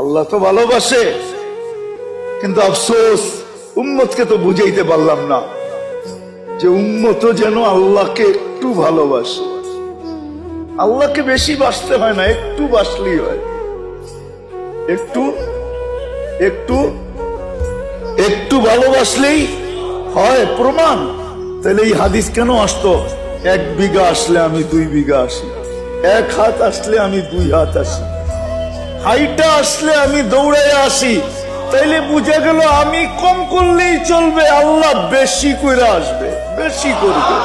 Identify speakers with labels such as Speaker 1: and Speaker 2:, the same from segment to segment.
Speaker 1: আল্লাহ তো ভালোবাসে, কিন্তু আফসোস উম্মতকে তো বুঝাইতে পারলাম না যে উম্মত যেন আল্লাহকে একটু ভালোবাসে। আল্লাহকে বেশি বাসতে হয় না, একটু বাসলেই হয়। একটু একটু একটু ভালোবাসলেই হয়। প্রমাণ তাহলে এই হাদিস কেন আসতো? 1 বিঘা আসলে আমি 2 বিঘা আসি, 1 হাত আসলে আমি 2 হাত আসি, হাইটা আসলে আমি দৌড়াইয়া আসি। তাইলে বুঝে গেল আমি কম করলেই চলবে, আল্লাহ বেশি করে আসবে, বেশি করবে।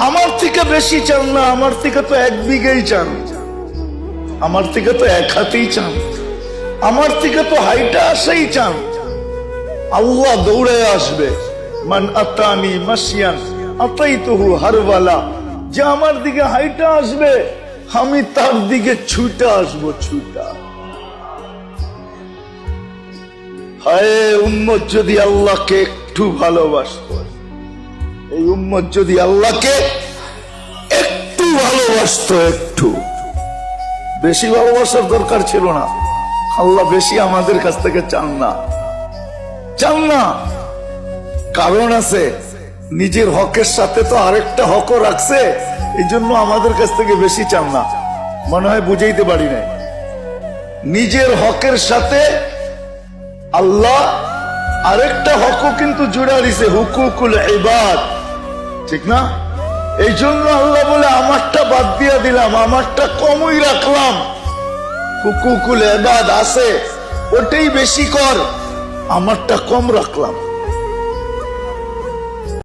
Speaker 1: আমার থেকে বেশি চান না, আমার থেকে তো 1 বিঘাই চান, আমার থেকে তো 1 হাতেই চান, আমার থেকে তো হাইটা আসাই চান। আল্লাহ দৌড়ে আসবে। মান আতানি মাসিয়ান আতাইতুহু হারওয়ালা, যে আমার দিকে হাইটা আসবে আমি তার দিকে ছুটে আসবো, ছুটা। হায় উম্মত যদি আল্লাহকে একটু ভালোবাসত, এই উম্মত যদি আল্লাহকে একটু ভালোবাসত, একটু বেশি ভালোবাসার দরকার ছিল না। আল্লাহ বেশি আমাদের কাছ থেকে চান না, চান না। কারণ আছে, নিজের হকের সাথে তো আরেকটা হকও রাখছে, এই জন্য আমাদের কাছ থেকে বেশি চান না। মনে হয় বুঝাইতে পারি নাই। নিজের হকের সাথে আল্লাহ আরেকটা হকও কিন্তু জুড়া দিছে, হুকুকুল ইবাদ, ঠিক না? এই জন্য আল্লাহ বলে আমারটা বাদ দিয়া দিলাম, আমারটা কমই রাখলাম। হুকুকুল ইবাদ আছে, ওটাই বেশি কর, আমারটা কম রাখলাম।